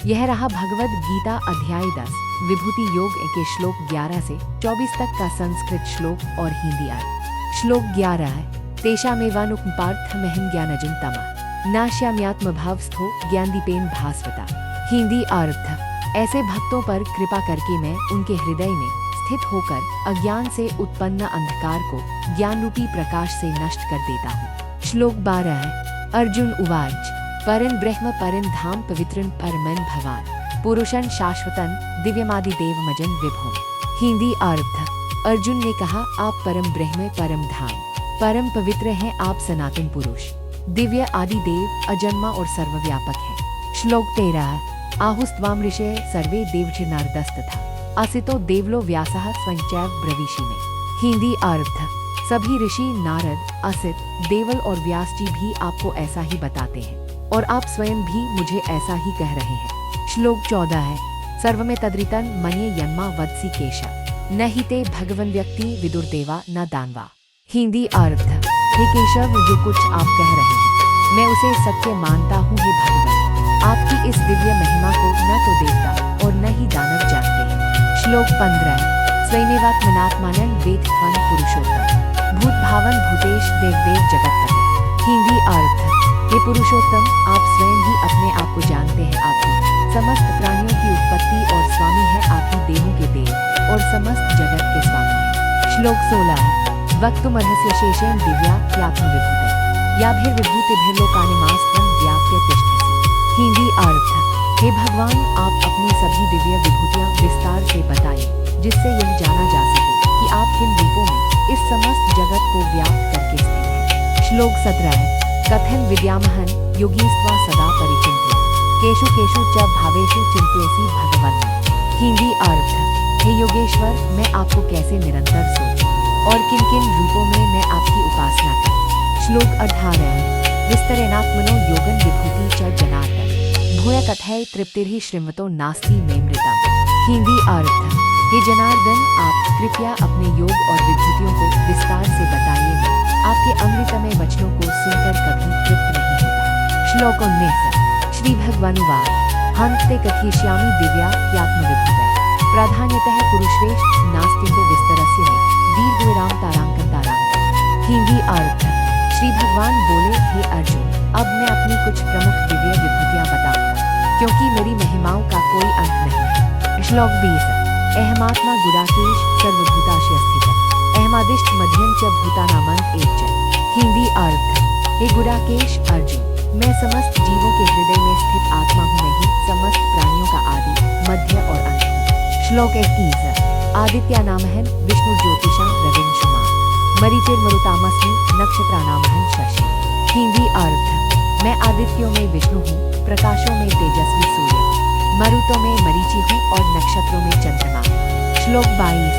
यह रहा भगवद गीता अध्याय 10 विभूति योग के श्लोक 11 से 24 तक का संस्कृत श्लोक और हिंदी अर्थ। श्लोक 11 है तेषामेवानुकंपार्थ महं ज्ञानजं तमः नाश्याम्यात्मभावस्थो ज्ञानदीपेन भास्वता। हिंदी अर्थ ऐसे भक्तों पर कृपा करके मैं उनके हृदय में स्थित होकर अज्ञान से उत्पन्न अंधकार को ज्ञान रूपी प्रकाश से नष्ट कर देता हूँ। श्लोक 12 है अर्जुन उवाच परं ब्रह्म परं धाम पवित्रं परमं भवान् पुरुषं शाश्वतं दिव्यमादिदेवमजं विभुम्। हिंदी अर्थ अर्जुन ने कहा आप परम ब्रह्म परम धाम परम पवित्र हैं, आप सनातन पुरुष दिव्य आदि देव अजन्मा और सर्वव्यापक हैं। श्लोक 13 आहुस्त्वाम ऋषय सर्वे देवजनार्दस्तथा असितो देवलो व्यासः स्वयंचैव ब्रवीषि में। हिंदी अर्थ सभी ऋषि नारद असित देवल और व्यास जी भी आपको ऐसा ही बताते हैं और आप स्वयं भी मुझे ऐसा ही कह रहे हैं। श्लोक 14 है सर्वमे तद्रितं मन्ये यन्मा वत्सि केश न हि ते भगवन् व्यक्ति विदुर्देवा न दानवा। हिंदी अर्थ हे केशव जो कुछ आप कह रहे हैं मैं उसे सत्य मानता हूँ। हे भगवान आपकी इस दिव्य महिमा को न तो देवता और न ही दानव जानते हैं। श्लोक 15 स्वयमेवात्मनात्मानं वेत्थं पुरुषोत्तम भूत भावन भूतेश देवदेव जगत्पते। हिंदी अर्थ हे पुरुषोत्तम आप स्वयं ही अपने आप को जानते हैं, आप ही समस्त प्राणियों की उत्पत्ति और स्वामी है, आप ही देवों के देव और समस्त जगत के स्वामी हैं। श्लोक 16 है वक्तुमर्हस्य शेषेण दिव्या ह्यात्मविभूते याभिर्विभूतिभिर्लोकानिमास्त्वं व्याप्य तिष्ठसि। हिंदी अर्थ हे भगवान आप अपनी सभी दिव्य विभूतियां विस्तार से बताइए जिससे यह जाना जा सके कि आप किन रूपों में इस समस्त जगत को व्याप्त करके स्थित हैं। श्लोक 17 है कथन विद्यामहन योगीस्त्वा सदा परिचिन्त्य केषु केषु च भावेषु चिंत्योऽसि भगवन्। हिंदी अर्थ हे योगेश्वर मैं आपको कैसे निरंतर सोचूं और किन किन रूपों में मैं आपकी उपासना करूं। श्लोक 18 है विस्तरेणात्मनो योगं विभूति च जनार्दन भूय कथय तृप्तिर्हि श्रीमतो नास्ति मे मृतम्। हिंदी अर्थ हे जनार्दन आप कृपया अपने योग और विभूतियों को विस्तार से बताइए, आपके अमृतमय वचनों को सुनकर कभी तृप्त नहीं होता। श्लोक 19 श्री भगवानुवाच हन्ते कथयिष्यामि दिव्या ह्यात्मविभूतये प्राधान्यतः पुरुषरेष्ठ नास्तिको विस्तरस्य मे दीर्घविराम तारांकं तारांकं। हिंदी अर्थ श्री भगवान बोले हे अर्जुन अब मैं अपनी कुछ प्रमुख दिव्य विभूतियां बताऊंगा क्योंकि मेरी महिमाओं का कोई अंत नहीं है। श्लोक 20 अहमात्मा गुडाकेश सर्वभूताशय स्थितः अहमादिष्ट मध्यं च भूतानामंत एक च। हिंदी अर्थ हे गुडाकेश अर्जुन मैं समस्त जीवों के हृदय में स्थित आत्मा हूँ, मैं ही समस्त प्राणियों का आदि मध्य और अंत हूँ। श्लोक 21 आदित्यानामहं विष्णु ज्योतिषा रविंशुमान् मरीचिर्मरुतामस्मि नक्षत्रानामहं शशि। हिंदी अर्थ मैं आदित्यों में विष्णु हूँ, प्रकाशों में तेजस्वी सूर्य हूँ, मरुतों में मरीचि हूँ और नक्षत्रों में चंद्रमा हूँ। श्लोक 22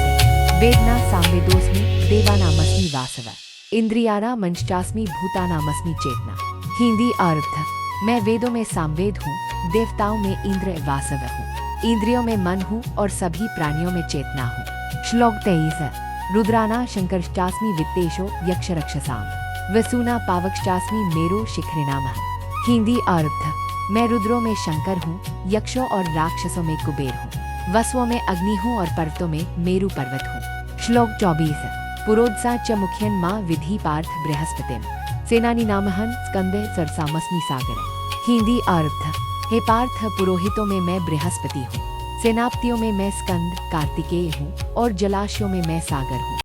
वेदना सामवेदोऽस्मि देवानामस्मि वासवः इंद्रियाणां मंचास्मि भूतानामस्मि चेतना। हिंदी अर्थ मैं वेदों में सामवेद हूँ, देवताओं में इंद्र वासव हूँ, इंद्रियों में मन हूँ और सभी प्राणियों में चेतना हूँ। श्लोक 23 रुद्राना शंकरश्चास्मि वित्तेशो यक्षरक्षसाम् वसूना पावकश्चास्मि मेरु शिखरिणामहम्। हिंदी अर्थ मैं रुद्रों में शंकर हूँ, यक्षों और राक्षसों में कुबेर हूँ, वसुओं में अग्नि हूँ और पर्वतों में मेरु पर्वत हूँ। श्लोक 24 पुरोत्सा च मुख्यन मां विधि पार्थ बृहस्पतिम सेनानीनामहं स्कंदे सरसामस्मि सागर। हिंदी अर्थ हे पार्थ पुरोहितों में मैं बृहस्पति हूँ, सेनापतियों में मैं स्कंद कार्तिकेय हूँ और जलाशयों में मैं सागर हूँ।